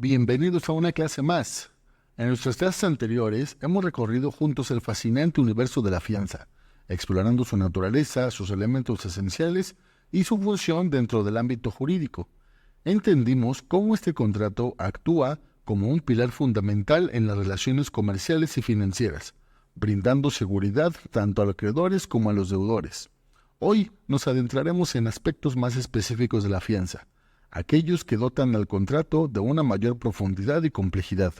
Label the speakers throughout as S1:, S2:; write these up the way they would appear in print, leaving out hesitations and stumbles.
S1: Bienvenidos a una clase más. En nuestras clases anteriores hemos recorrido juntos el fascinante universo de la fianza, explorando su naturaleza, sus elementos esenciales y su función dentro del ámbito jurídico. Entendimos cómo este contrato actúa como un pilar fundamental en las relaciones comerciales y financieras, brindando seguridad tanto a los acreedores como a los deudores. Hoy nos adentraremos en aspectos más específicos de la fianza, aquellos que dotan al contrato de una mayor profundidad y complejidad: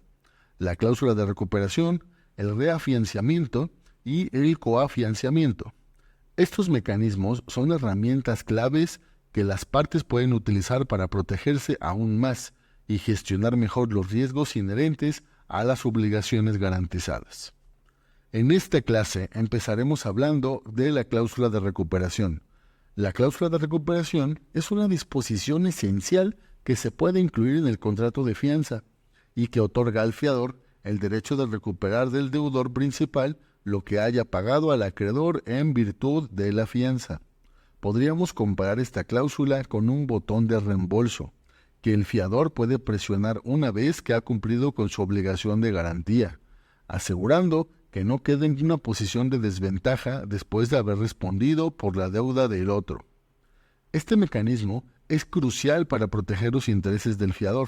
S1: la cláusula de recuperación, el reafianzamiento y el coafianzamiento. Estos mecanismos son herramientas claves que las partes pueden utilizar para protegerse aún más y gestionar mejor los riesgos inherentes a las obligaciones garantizadas. En esta clase empezaremos hablando de la cláusula de recuperación. La cláusula de recuperación es una disposición esencial que se puede incluir en el contrato de fianza y que otorga al fiador el derecho de recuperar del deudor principal lo que haya pagado al acreedor en virtud de la fianza. Podríamos comparar esta cláusula con un botón de reembolso que el fiador puede presionar una vez que ha cumplido con su obligación de garantía, asegurando que no quede en una posición de desventaja después de haber respondido por la deuda del otro. Este mecanismo es crucial para proteger los intereses del fiador,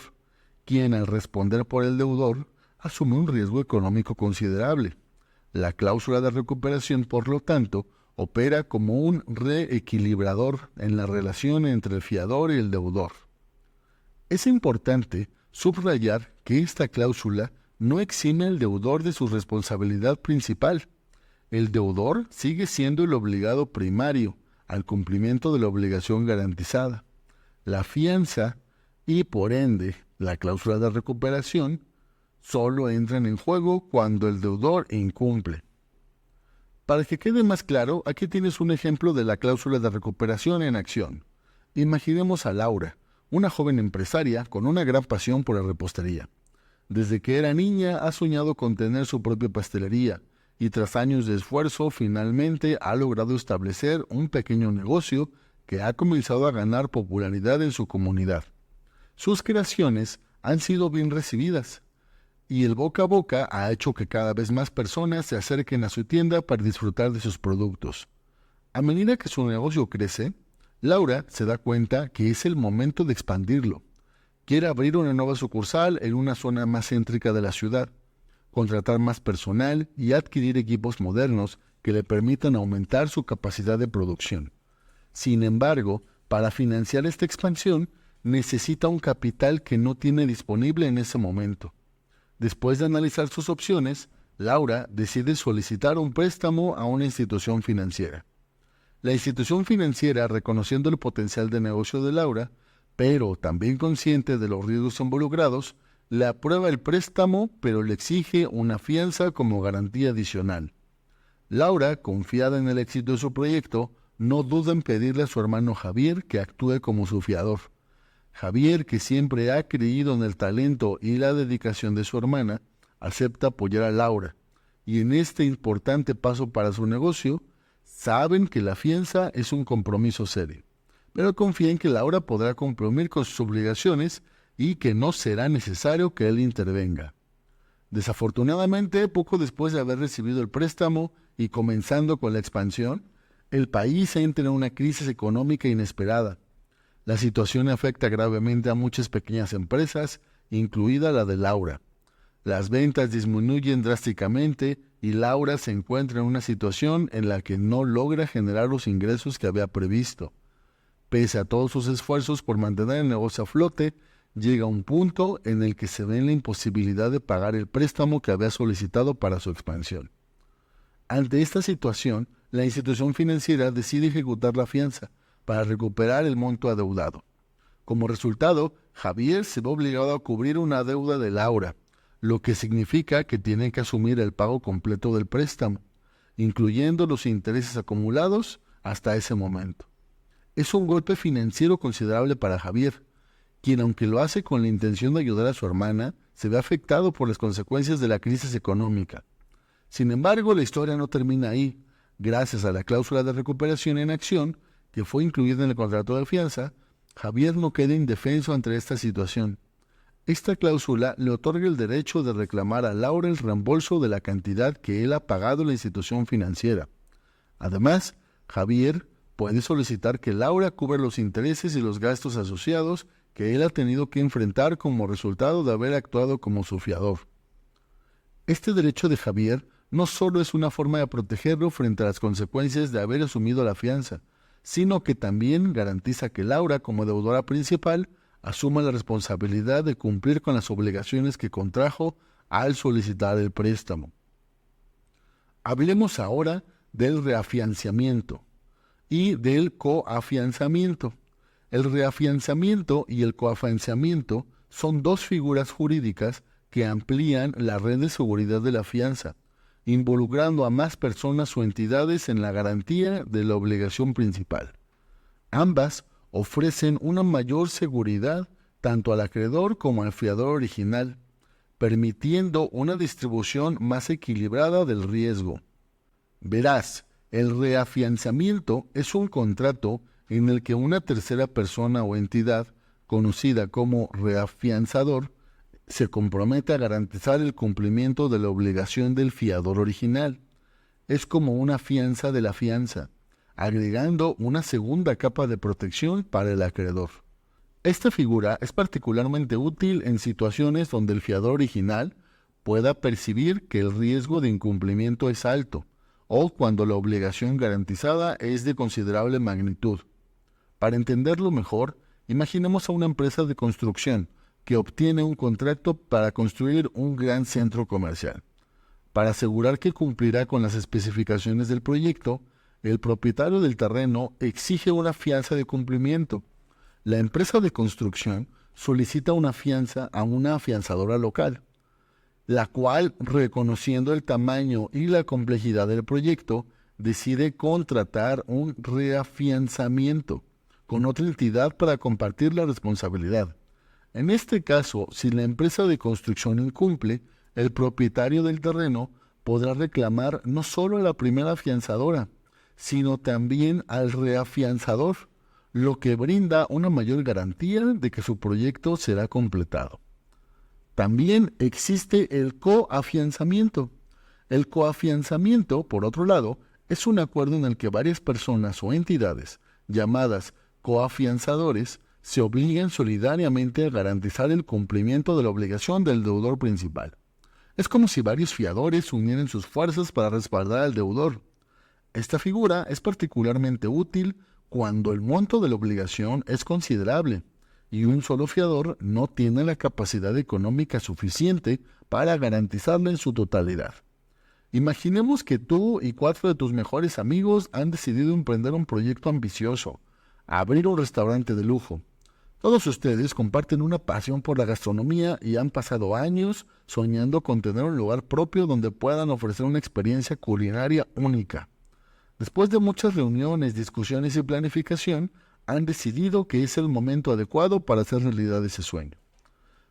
S1: quien al responder por el deudor asume un riesgo económico considerable. La cláusula de recuperación, por lo tanto, opera como un reequilibrador en la relación entre el fiador y el deudor. Es importante subrayar que esta cláusula no exime al deudor de su responsabilidad principal. El deudor sigue siendo el obligado primario al cumplimiento de la obligación garantizada. La fianza y, por ende, la cláusula de recuperación solo entran en juego cuando el deudor incumple. Para que quede más claro, aquí tienes un ejemplo de la cláusula de recuperación en acción. Imaginemos a Laura, una joven empresaria con una gran pasión por la repostería. Desde que era niña ha soñado con tener su propia pastelería y tras años de esfuerzo finalmente ha logrado establecer un pequeño negocio que ha comenzado a ganar popularidad en su comunidad. Sus creaciones han sido bien recibidas y el boca a boca ha hecho que cada vez más personas se acerquen a su tienda para disfrutar de sus productos. A medida que su negocio crece, Laura se da cuenta que es el momento de expandirlo. Quiere abrir una nueva sucursal en una zona más céntrica de la ciudad, contratar más personal y adquirir equipos modernos que le permitan aumentar su capacidad de producción. Sin embargo, para financiar esta expansión, necesita un capital que no tiene disponible en ese momento. Después de analizar sus opciones, Laura decide solicitar un préstamo a una institución financiera. La institución financiera, reconociendo el potencial de negocio de Laura, pero también consciente de los riesgos involucrados, le aprueba el préstamo, pero le exige una fianza como garantía adicional. Laura, confiada en el éxito de su proyecto, no duda en pedirle a su hermano Javier que actúe como su fiador. Javier, que siempre ha creído en el talento y la dedicación de su hermana, acepta apoyar a Laura, y en este importante paso para su negocio, saben que la fianza es un compromiso serio, pero confía en que Laura podrá cumplir con sus obligaciones y que no será necesario que él intervenga. Desafortunadamente, poco después de haber recibido el préstamo y comenzando con la expansión, el país entra en una crisis económica inesperada. La situación afecta gravemente a muchas pequeñas empresas, incluida la de Laura. Las ventas disminuyen drásticamente y Laura se encuentra en una situación en la que no logra generar los ingresos que había previsto. Pese a todos sus esfuerzos por mantener el negocio a flote, llega un punto en el que se ve en la imposibilidad de pagar el préstamo que había solicitado para su expansión. Ante esta situación, la institución financiera decide ejecutar la fianza para recuperar el monto adeudado. Como resultado, Javier se ve obligado a cubrir una deuda de Laura, lo que significa que tiene que asumir el pago completo del préstamo, incluyendo los intereses acumulados hasta ese momento. Es un golpe financiero considerable para Javier, quien, aunque lo hace con la intención de ayudar a su hermana, se ve afectado por las consecuencias de la crisis económica. Sin embargo, la historia no termina ahí. Gracias a la cláusula de recuperación en acción, que fue incluida en el contrato de fianza, Javier no queda indefenso ante esta situación. Esta cláusula le otorga el derecho de reclamar a Laura el reembolso de la cantidad que él ha pagado a la institución financiera. Además, Javier puede solicitar que Laura cubra los intereses y los gastos asociados que él ha tenido que enfrentar como resultado de haber actuado como su fiador. Este derecho de Javier no solo es una forma de protegerlo frente a las consecuencias de haber asumido la fianza, sino que también garantiza que Laura, como deudora principal, asuma la responsabilidad de cumplir con las obligaciones que contrajo al solicitar el préstamo. Hablemos ahora del reafianzamiento y del coafianzamiento. El reafianzamiento y el coafianzamiento son dos figuras jurídicas que amplían la red de seguridad de la fianza, involucrando a más personas o entidades en la garantía de la obligación principal. Ambas ofrecen una mayor seguridad tanto al acreedor como al fiador original, permitiendo una distribución más equilibrada del riesgo. Verás, el reafianzamiento es un contrato en el que una tercera persona o entidad, conocida como reafianzador, se compromete a garantizar el cumplimiento de la obligación del fiador original. Es como una fianza de la fianza, agregando una segunda capa de protección para el acreedor. Esta figura es particularmente útil en situaciones donde el fiador original pueda percibir que el riesgo de incumplimiento es alto o cuando la obligación garantizada es de considerable magnitud. Para entenderlo mejor, imaginemos a una empresa de construcción que obtiene un contrato para construir un gran centro comercial. Para asegurar que cumplirá con las especificaciones del proyecto, el propietario del terreno exige una fianza de cumplimiento. La empresa de construcción solicita una fianza a una afianzadora local, la cual, reconociendo el tamaño y la complejidad del proyecto, decide contratar un reafianzamiento con otra entidad para compartir la responsabilidad. En este caso, si la empresa de construcción incumple, el propietario del terreno podrá reclamar no solo a la primera afianzadora, sino también al reafianzador, lo que brinda una mayor garantía de que su proyecto será completado. También existe el coafianzamiento. El coafianzamiento, por otro lado, es un acuerdo en el que varias personas o entidades, llamadas coafianzadores, se obligan solidariamente a garantizar el cumplimiento de la obligación del deudor principal. Es como si varios fiadores unieran sus fuerzas para respaldar al deudor. Esta figura es particularmente útil cuando el monto de la obligación es considerable y un solo fiador no tiene la capacidad económica suficiente para garantizarla en su totalidad. Imaginemos que tú y 4 de tus mejores amigos han decidido emprender un proyecto ambicioso, abrir un restaurante de lujo. Todos ustedes comparten una pasión por la gastronomía y han pasado años soñando con tener un lugar propio donde puedan ofrecer una experiencia culinaria única. Después de muchas reuniones, discusiones y planificación, han decidido que es el momento adecuado para hacer realidad ese sueño.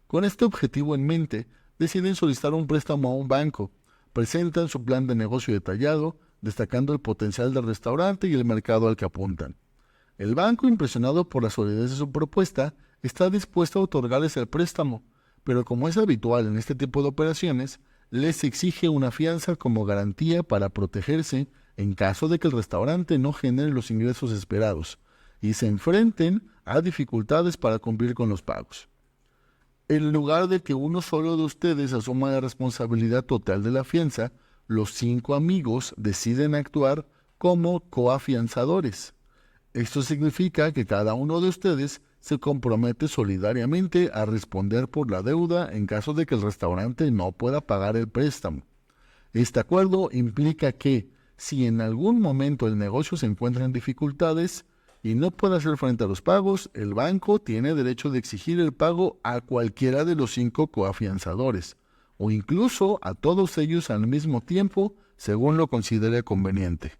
S1: Con este objetivo en mente, deciden solicitar un préstamo a un banco, presentan su plan de negocio detallado, destacando el potencial del restaurante y el mercado al que apuntan. El banco, impresionado por la solidez de su propuesta, está dispuesto a otorgarles el préstamo, pero como es habitual en este tipo de operaciones, les exige una fianza como garantía para protegerse en caso de que el restaurante no genere los ingresos esperados y se enfrenten a dificultades para cumplir con los pagos. En lugar de que uno solo de ustedes asuma la responsabilidad total de la fianza, los 5 amigos deciden actuar como coafianzadores. Esto significa que cada uno de ustedes se compromete solidariamente a responder por la deuda en caso de que el restaurante no pueda pagar el préstamo. Este acuerdo implica que, si en algún momento el negocio se encuentra en dificultades y no puede hacer frente a los pagos, el banco tiene derecho de exigir el pago a cualquiera de los 5 coafianzadores, o incluso a todos ellos al mismo tiempo, según lo considere conveniente.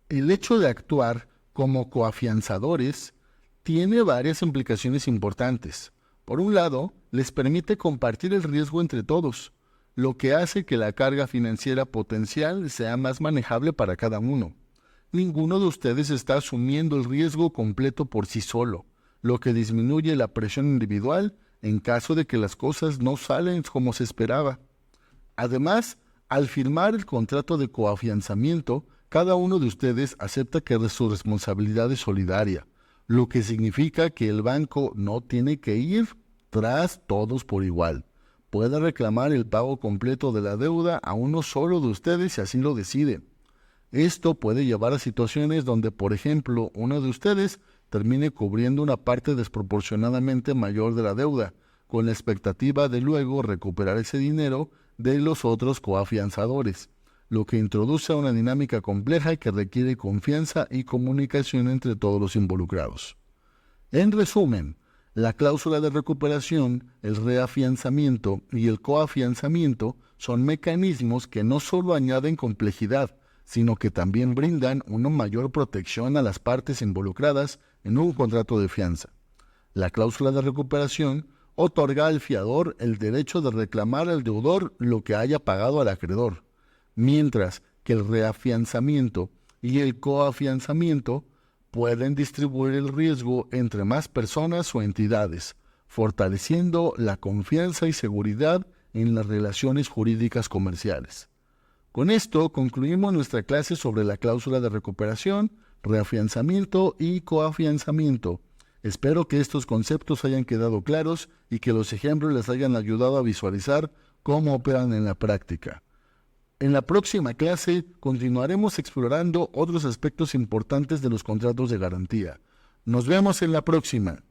S1: El hecho de actuar como coafianzadores tiene varias implicaciones importantes. Por un lado, les permite compartir el riesgo entre todos, lo que hace que la carga financiera potencial sea más manejable para cada uno. Ninguno de ustedes está asumiendo el riesgo completo por sí solo, lo que disminuye la presión individual en caso de que las cosas no salen como se esperaba. Además, al firmar el contrato de coafianzamiento, cada uno de ustedes acepta que su responsabilidad es solidaria, lo que significa que el banco no tiene que ir tras todos por igual. Puede reclamar el pago completo de la deuda a uno solo de ustedes si así lo decide. Esto puede llevar a situaciones donde, por ejemplo, uno de ustedes termine cubriendo una parte desproporcionadamente mayor de la deuda, con la expectativa de luego recuperar ese dinero de los otros coafianzadores, lo que introduce una dinámica compleja que requiere confianza y comunicación entre todos los involucrados. En resumen, la cláusula de recuperación, el reafianzamiento y el coafianzamiento son mecanismos que no solo añaden complejidad, sino que también brindan una mayor protección a las partes involucradas en un contrato de fianza. La cláusula de recuperación otorga al fiador el derecho de reclamar al deudor lo que haya pagado al acreedor, mientras que el reafianzamiento y el coafianzamiento pueden distribuir el riesgo entre más personas o entidades, fortaleciendo la confianza y seguridad en las relaciones jurídicas comerciales. Con esto concluimos nuestra clase sobre la cláusula de recuperación, reafianzamiento y coafianzamiento. Espero que estos conceptos hayan quedado claros y que los ejemplos les hayan ayudado a visualizar cómo operan en la práctica. En la próxima clase continuaremos explorando otros aspectos importantes de los contratos de garantía. Nos vemos en la próxima.